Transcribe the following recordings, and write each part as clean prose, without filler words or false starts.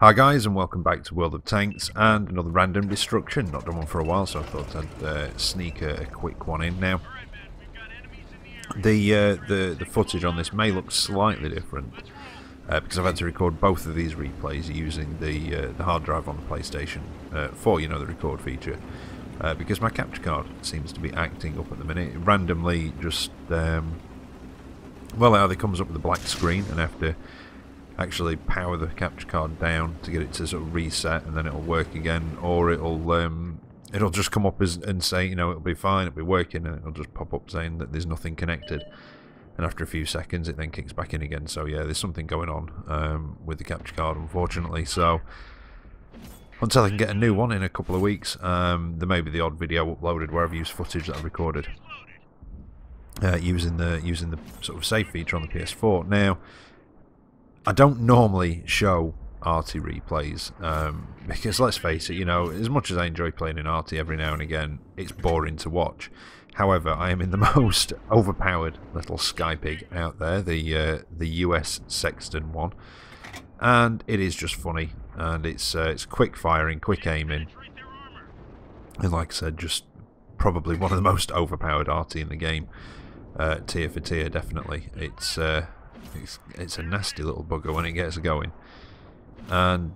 Hi guys, and welcome back to World of Tanks and another random destruction. Not done one for a while, so I thought I'd sneak a quick one in now. The footage on this may look slightly different because I've had to record both of these replays using the hard drive on the PlayStation 4, you know, the record feature, because my capture card seems to be acting up at the minute. It randomly just well, either comes up with a black screen and have to actually power the capture card down to get it to sort of reset, and then it'll work again, or it'll just come up and say, you know, it'll be fine, it'll be working, and it'll just pop up saying that there's nothing connected, and after a few seconds it then kicks back in again. So yeah, there's something going on with the capture card, unfortunately. So until I can get a new one in a couple of weeks, there may be the odd video uploaded where I've used footage that I recorded using the sort of save feature on the PS4. Now, I don't normally show arty replays because, let's face it, you know, as much as I enjoy playing in arty every now and again, it's boring to watch. However, I am in the most overpowered little sky pig out there, the US Sexton one, and it is just funny, and it's quick firing, quick aiming, and like I said, just probably one of the most overpowered arty in the game, tier for tier, definitely. It's a nasty little bugger when it gets going, and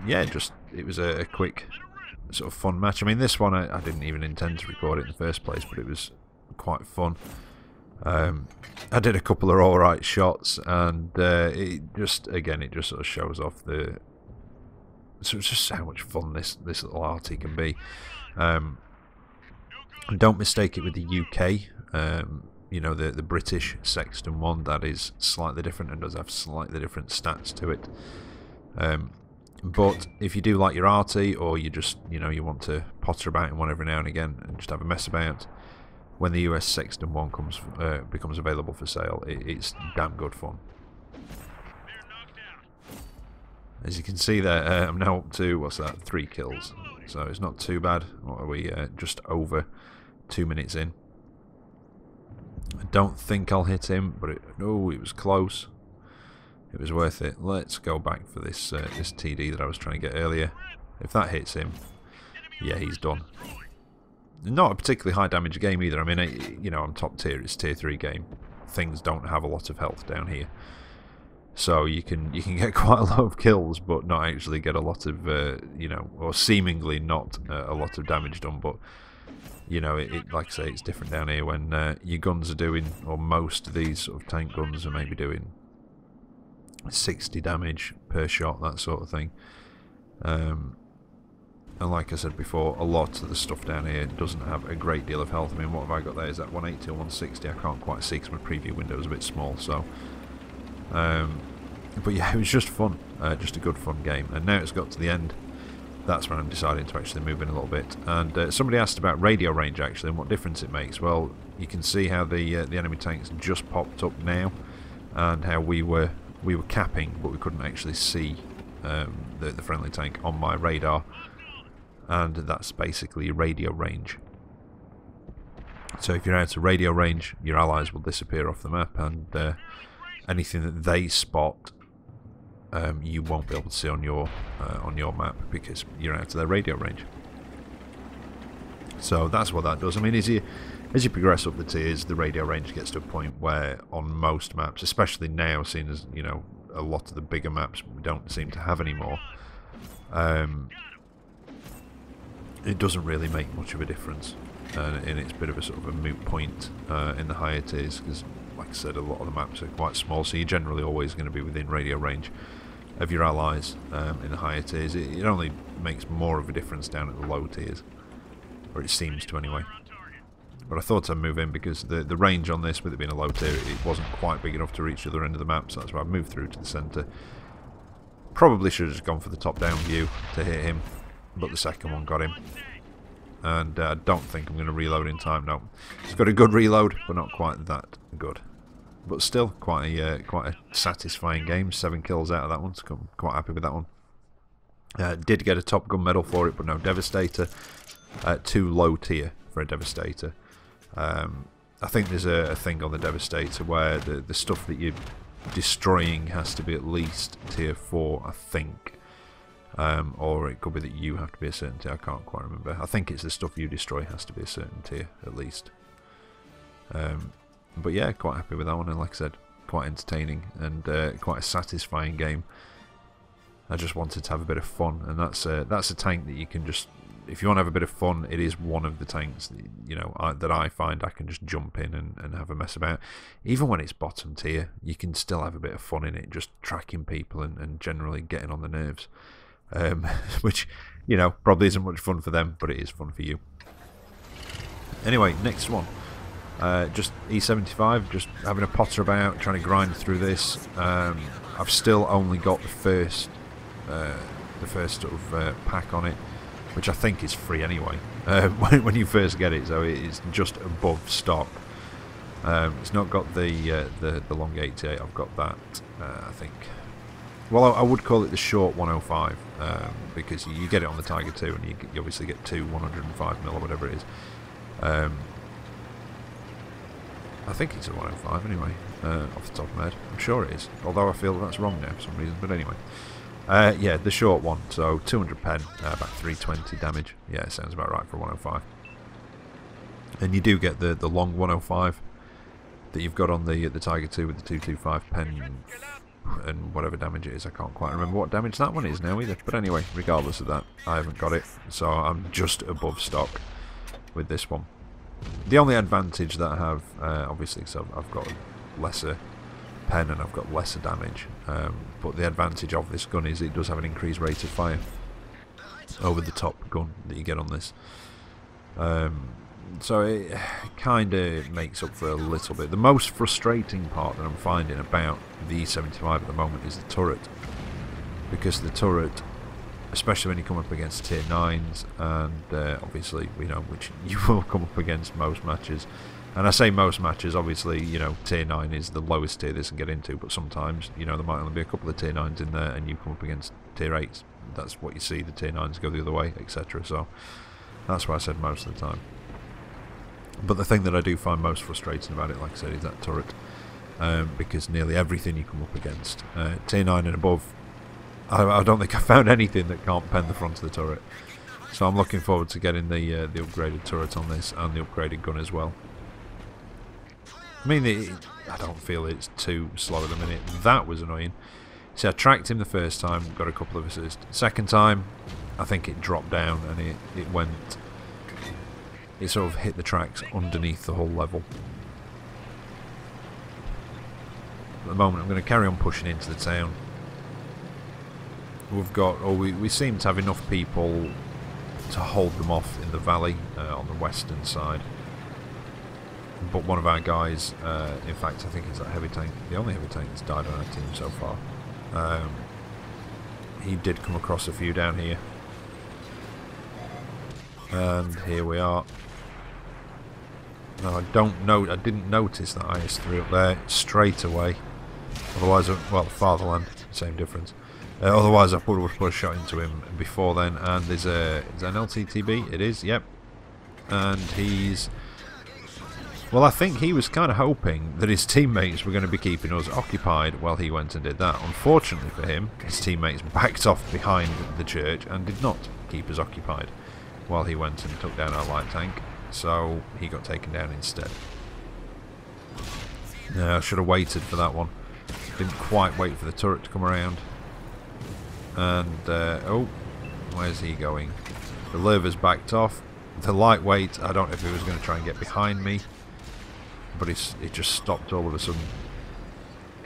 yeah, it was a quick sort of fun match. I mean, this one I didn't even intend to record it in the first place, but it was quite fun. I did a couple of alright shots, and it just sort of shows off so it's just how much fun this little arty can be. Don't mistake it with the UK. You know, the British Sexton one, that is slightly different and does have slightly different stats to it. But if you do like your arty, or you just, you know, you want to potter about in one every now and again and just have a mess about, when the US Sexton one becomes available for sale, it's damn good fun. As you can see there, I'm now up to, what's that, 3 kills. So it's not too bad. What are we, just over 2 minutes in. I don't think I'll hit him, but it was close. It was worth it. Let's go back for this this TD that I was trying to get earlier. If that hits him, yeah, he's done. Not a particularly high damage game either. I mean, you know, I'm top tier. It's tier 3 game. Things don't have a lot of health down here, so you can get quite a lot of kills, but not actually get a lot of you know, or seemingly not a lot of damage done. But you know, like I say, it's different down here when your guns are doing, or most of these sort of tank guns are maybe doing 60 damage per shot, that sort of thing. And like I said before, a lot of the stuff down here doesn't have a great deal of health. I mean, what have I got there? Is that 180 or 160? I can't quite see because my preview window is a bit small. So, but yeah, it was just fun, just a good fun game. And now it's got to the end. That's when I'm deciding to actually move in a little bit. And somebody asked about radio range actually, and what difference it makes. Well, you can see how the enemy tanks just popped up now, and how we were capping, but we couldn't actually see the friendly tank on my radar, and that's basically radio range. So if you're out of radio range, your allies will disappear off the map, and anything that they spot, you won't be able to see on your map because you're out of their radio range. So that's what that does. I mean, as you progress up the tiers, the radio range gets to a point where on most maps, especially now, seeing as, you know, a lot of the bigger maps we don't seem to have anymore, it doesn't really make much of a difference, and it's a bit of a sort of a moot point in the higher tiers, because like I said, a lot of the maps are quite small, so you're generally always going to be within radio range of your allies. In the higher tiers, it only makes more of a difference down at the low tiers, or it seems to anyway. But I thought I'd move in because the range on this, with it being a low tier, it wasn't quite big enough to reach the other end of the map, so that's why I moved through to the centre. Probably should have just gone for the top-down view to hit him, but the second one got him. And I don't think I'm going to reload in time. No, it's got a good reload, but not quite that good. But still, quite a satisfying game. 7 kills out of that one, so I'm quite happy with that one. Did get a Top Gun medal for it, but no Devastator. Too low tier for a Devastator. I think there's a thing on the Devastator where the stuff that you're destroying has to be at least tier 4, I think. or it could be that you have to be a certain tier. I can't quite remember. I think it's the stuff you destroy has to be a certain tier at least. But yeah, quite happy with that one, and like I said, quite entertaining and quite a satisfying game. I just wanted to have a bit of fun, and that's a tank that you can just, if you want to have a bit of fun, it is one of the tanks that, you know, that I find I can just jump in and have a mess about. Even when it's bottom tier, you can still have a bit of fun in it, just tracking people and generally getting on the nerves. Which, you know, probably isn't much fun for them, but it is fun for you. Anyway, next one. Just E75, just having a potter about, trying to grind through this. I've still only got the first sort of pack on it, which I think is free anyway, when you first get it, so it's just above stock. It's not got the long 88, I've got that, I think. Well, I would call it the short 105, because you get it on the Tiger 2, and you obviously get two 105mm or whatever it is. I think it's a 105 anyway, off the top of my head. I'm sure it is, although I feel that's wrong now for some reason, but anyway. Yeah, the short one, so 200 pen, about 320 damage. Yeah, it sounds about right for 105. And you do get the long 105 that you've got on the Tiger 2 with the 225 pen and whatever damage it is. I can't quite remember what damage that one is now either. But anyway, regardless of that, I haven't got it, so I'm just above stock with this one. The only advantage that I have, obviously, so I've got lesser pen and I've got lesser damage, but the advantage of this gun is it does have an increased rate of fire over the top gun that you get on this, so it kind of makes up for a little bit. The most frustrating part that I'm finding about the E75 at the moment is the turret, because the turret, especially when you come up against tier 9s, and obviously we know which you will come up against most matches. And I say most matches, obviously, you know, tier 9 is the lowest tier this can get into, but sometimes, you know, there might only be a couple of tier 9s in there and you come up against tier 8s. That's what you see, the tier 9s go the other way, etc. So that's why I said most of the time. But the thing that I do find most frustrating about it, like I said, is that turret. Because nearly everything you come up against, tier 9 and above, I don't think I found anything that can't pen the front of the turret. So I'm looking forward to getting the upgraded turret on this and the upgraded gun as well. I mean, I don't feel it's too slow at the minute. That was annoying. See, I tracked him the first time, got a couple of assists. Second time, I think it dropped down and it sort of hit the tracks underneath the whole level. At the moment, I'm going to carry on pushing into the town. We've got, we seem to have enough people to hold them off in the valley on the western side. But one of our guys, in fact I think it's that heavy tank, the only heavy tank that's died on our team so far, he did come across a few down here, and here we are. Now I didn't notice that IS-3 up there straight away, otherwise, well, Fatherland, same difference. Otherwise I would have put a shot into him before then. And is that an LTTB? It is, yep. And he's, well, I think he was kind of hoping that his teammates were going to be keeping us occupied while he went and did that. Unfortunately for him, his teammates backed off behind the church and did not keep us occupied while he went and took down our light tank. So he got taken down instead. I should have waited for that one. Didn't quite wait for the turret to come around. And, oh, where's he going? The Lurver's backed off. The lightweight, I don't know if he was going to try and get behind me, but it just stopped all of a sudden.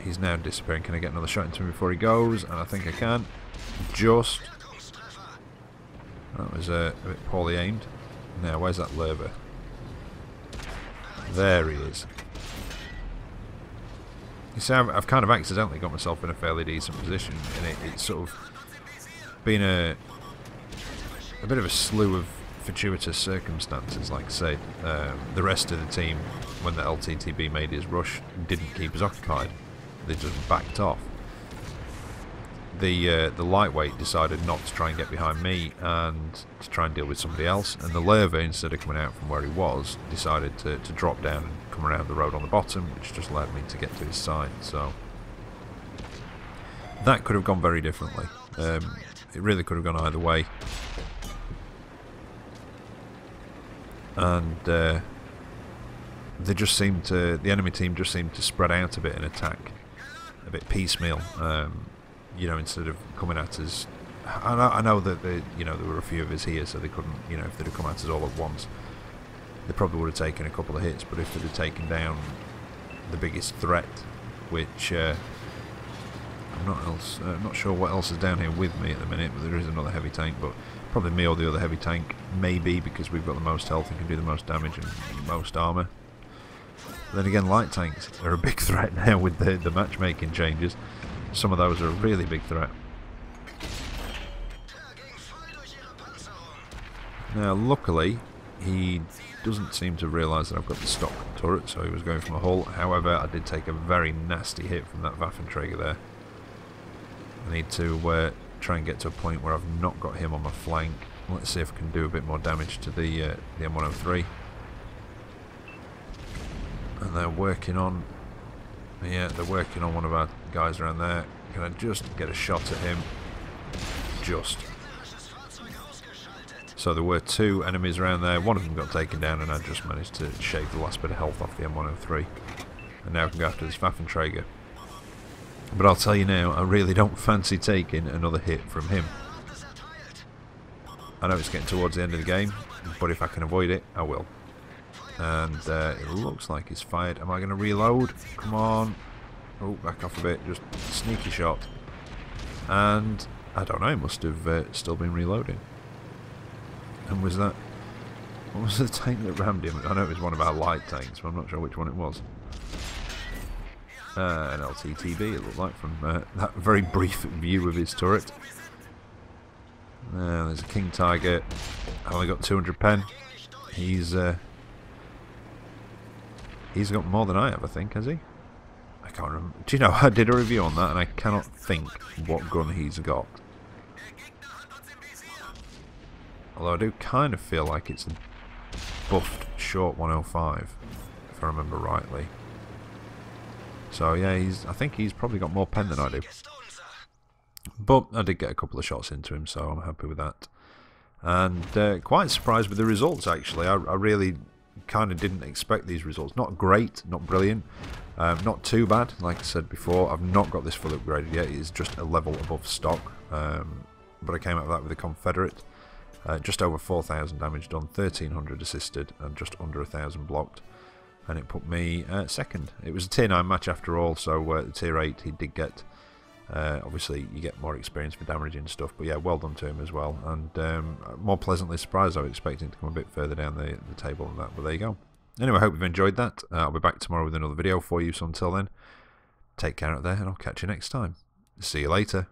He's now disappearing. Can I get another shot into him before he goes? And I think I can. Just. That was a bit poorly aimed. Now, where's that Lurver? There he is. You see, I've kind of accidentally got myself in a fairly decent position, and it's sort of been a bit of a slew of fortuitous circumstances. Like I say, the rest of the team, when the LTTB made his rush, didn't keep us occupied. They just backed off. The lightweight decided not to try and get behind me and to try and deal with somebody else, and the Lurver, instead of coming out from where he was, decided to drop down and come around the road on the bottom, which just allowed me to get to his side. So that could have gone very differently. It really could have gone either way. And they just seemed to, the enemy team just seemed to spread out a bit and attack a bit piecemeal. You know, instead of coming at us. I know that you know, there were a few of us here, so they couldn't, you know, if they'd have come at us all at once, they probably would have taken a couple of hits. But if they'd have taken down the biggest threat, which I'm not sure what else is down here with me at the minute, but there is another heavy tank, but probably me or the other heavy tank, maybe, because we've got the most health and can do the most damage and most armour. Then again, light tanks are a big threat now with the matchmaking changes. Some of those are a really big threat. Now, luckily, he doesn't seem to realise that I've got the stock turret, so he was going from a hull. However, I did take a very nasty hit from that Waffenträger there. I need to try and get to a point where I've not got him on my flank. Let's see if I can do a bit more damage to the M103. And they're working on... Yeah, they're working on one of our guys around there. Can I just get a shot at him? Just. So there were two enemies around there. One of them got taken down, and I just managed to shave the last bit of health off the M103. And now I can go after this Waffenträger. But I'll tell you now, I really don't fancy taking another hit from him. I know it's getting towards the end of the game, but if I can avoid it, I will. And it looks like he's fired. Am I going to reload? Come on. Oh, back off a bit. Just sneaky shot. And I don't know, he must have still been reloading. And was that... What was the tank that rammed him? I know it was one of our light tanks, but I'm not sure which one it was. An LTTB, it looked like, from that very brief view of his turret. There's a King Tiger. I only got 200 pen. He's got more than I have, I think, has he? I can't remember. Do you know, I did a review on that, and I cannot think what gun he's got. Although I do kind of feel like it's a buffed short 105, if I remember rightly. So yeah, I think he's probably got more pen than I do. But I did get a couple of shots into him, so I'm happy with that. And quite surprised with the results, actually. I really kind of didn't expect these results. Not great, not brilliant, not too bad. Like I said before, I've not got this fully upgraded yet. It's just a level above stock. But I came out of that with a Confederate. Just over 4,000 damage done, 1,300 assisted, and just under 1,000 blocked. And it put me second. It was a tier 9 match after all, so the tier 8 he did get. Obviously, you get more experience for damaging and stuff, but yeah, well done to him as well. And more pleasantly surprised. I was expecting to come a bit further down the table than that, but there you go. Anyway, I hope you've enjoyed that. I'll be back tomorrow with another video for you, so until then, take care out there, and I'll catch you next time. See you later.